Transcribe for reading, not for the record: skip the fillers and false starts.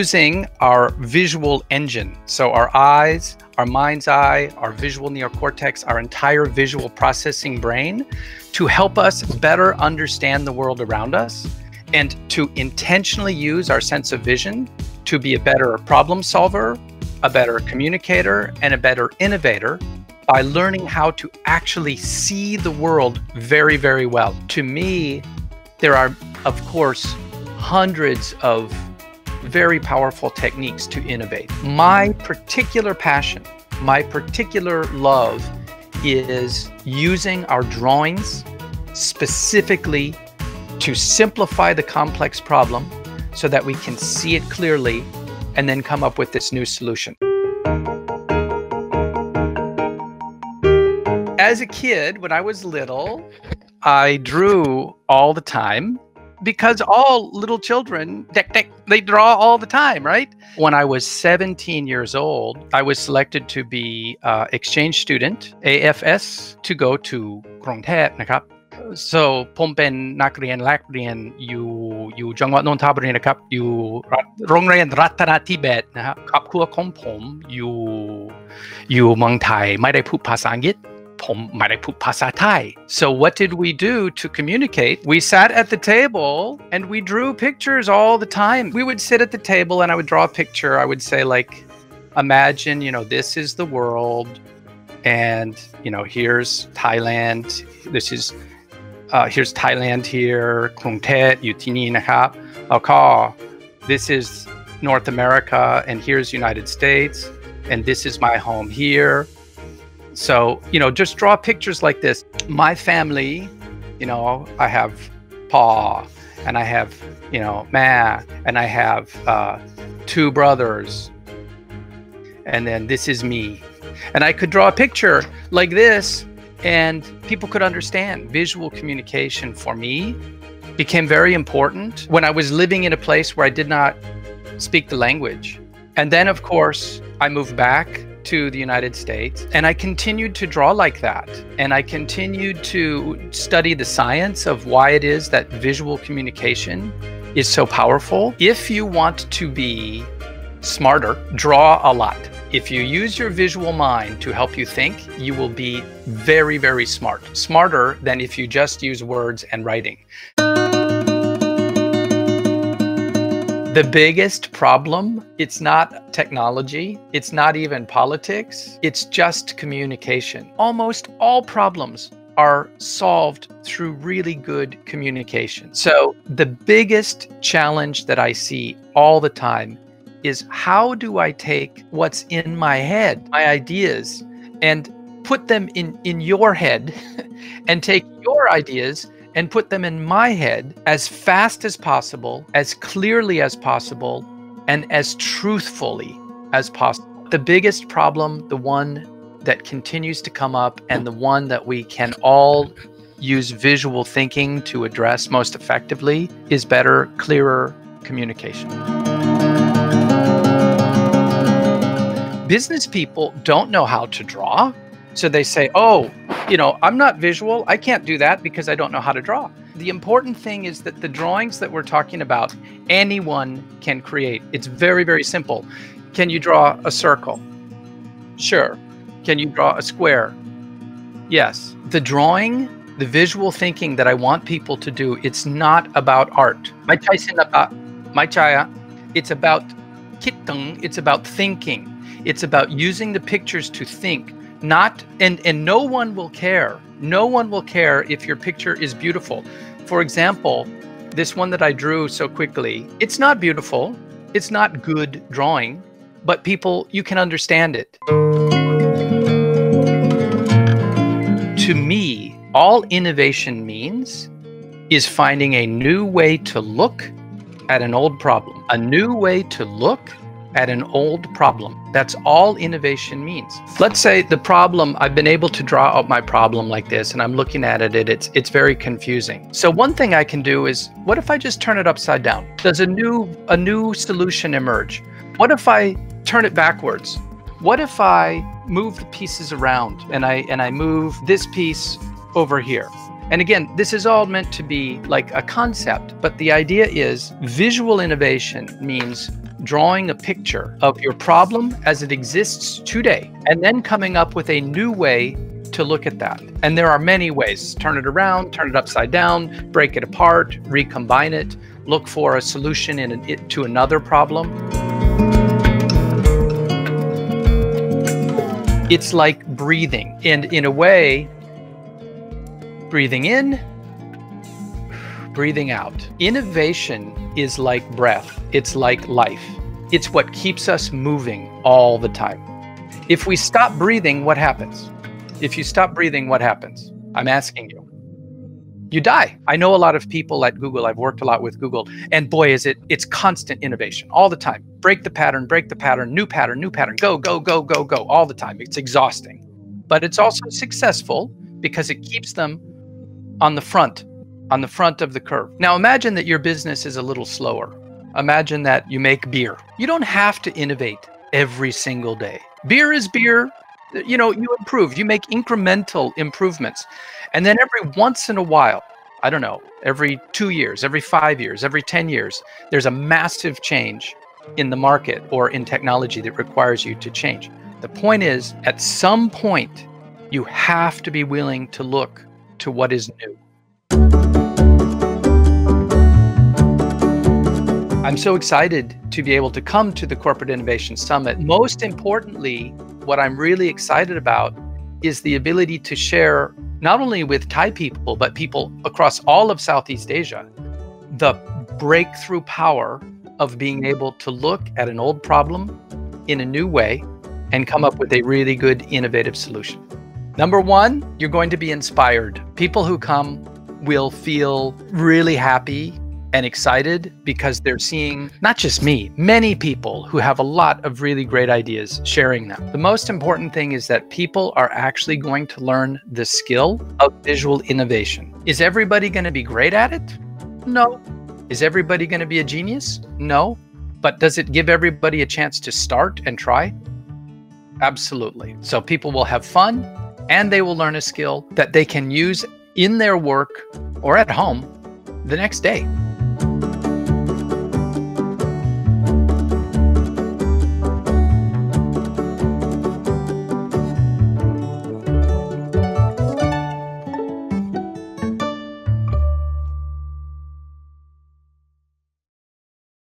using our visual engine. So our eyes, our mind's eye, our visual neocortex, our entire visual processing brain to help us better understand the world around us and to intentionally use our sense of vision to be a better problem solver, a better communicator, and a better innovator by learning how to actually see the world very, very well. To me, there are, of course, hundreds of very powerful techniques to innovate. My particular passion, my particular love is using our drawings specifically to simplify the complex problem so that we can see it clearly and then come up with this new solution. As a kid, when I was little, I drew all the time because all little children, they draw all the time, right? When I was 17 years old, I was selected to be exchange student, AFS, to go to กรุงเทพนะครับ So ผมเป็นนักเรียนแลกเรียนอยู่จังหวัดนนทบุรีนะครับอยู่โรงเรียนรัตนทิเบศนะครับครอบครัวของผมอยู่เมืองไทยไม่ได้พูดภาษาอังกฤษผมไม่ได้พูดภาษาไทย So what did we do to communicate? We sat at the table and we drew pictures all the time. We would sit at the table and I would draw a picture. I would say like, imagine, this is the world and, here's Thailand. This is, here's Thailand here, กรุงเทพอยู่ที่นี่นะครับแล้วก็ this is North America and here's United States and this is my home here. So, just draw pictures like this. My family, I have Pa and I have, Ma and I have 2 brothers. And then this is me. And I could draw a picture like this and people could understand. Visual communication for me became very important when I was living in a place where I did not speak the language. And then, of course, I moved back to the United States and I continued to draw like that. And I continued to study the science of why it is that visual communication is so powerful. If you want to be smarter, draw a lot. If you use your visual mind to help you think, you will be very, very smart. Smarter than if you just use words and writing. The biggest problem, it's not technology, it's not even politics, it's just communication. Almost all problems are solved through really good communication. So the biggest challenge that I see all the time is how do I take what's in my head, my ideas, and put them in your head and take your ideas and put them in my head as fast as possible, as clearly as possible, and as truthfully as possible. The biggest problem, the one that continues to come up and the one that we can all use visual thinking to address most effectively is better, clearer communication. Business people don't know how to draw. So they say, oh, I'm not visual. I can't do that because I don't know how to draw. The important thing is that the drawings that we're talking about, anyone can create. It's very, very simple. Can you draw a circle? Sure. Can you draw a square? Yes. The drawing, the visual thinking that I want people to do, it's not about art. It's about kittung. It's about thinking. It's about using the pictures to think. And no one will care. No one will care if your picture is beautiful. For example, this one that I drew so quickly, it's not beautiful. It's not good drawing, but you can understand it. To me, all innovation means is finding a new way to look at an old problem. A new way to look at an old problem. That's all innovation means. Let's say the problem, I've been able to draw out my problem like this and I'm looking at it, it's very confusing. So one thing I can do is, what if I just turn it upside down? Does a new solution emerge? What if I turn it backwards? What if I move the pieces around and I move this piece over here? And again, this is all meant to be like a concept, but the idea is visual innovation means drawing a picture of your problem as it exists today, and then coming up with a new way to look at that. And there are many ways. Turn it around, turn it upside down, break it apart, recombine it, look for a solution to another problem. It's like breathing. And in a way, breathing in, breathing out. Innovation is like breath. It's like life. It's what keeps us moving all the time. If we stop breathing, what happens? If you stop breathing, what happens? I'm asking you. You die. I know a lot of people at Google. I've worked a lot with Google, and boy, it's constant innovation all the time. Break the pattern, new pattern, go, all the time. It's exhausting, but it's also successful because it keeps them on the front of the curve. Now imagine that your business is a little slower. Imagine that you make beer. You don't have to innovate every single day. Beer is beer. You know, you improve, you make incremental improvements. And then every once in a while, I don't know, every 2 years, every 5 years, every 10 years, there's a massive change in the market or in technology that requires you to change. The point is, at some point, you have to be willing to look to what is new. I'm so excited to be able to come to the Corporate Innovation Summit. Most importantly, what I'm really excited about is the ability to share, not only with Thai people, but people across all of Southeast Asia, the breakthrough power of being able to look at an old problem in a new way and come up with a really good, innovative solution. Number one, you're going to be inspired. People who come will feel really happy and excited because they're seeing not just me, many people who have a lot of really great ideas sharing them. The most important thing is that people are actually going to learn the skill of visual innovation. Is everybody going to be great at it? No. Is everybody going to be a genius? No. But does it give everybody a chance to start and try? Absolutely. So people will have fun and they will learn a skill that they can use in their work or at home the next day.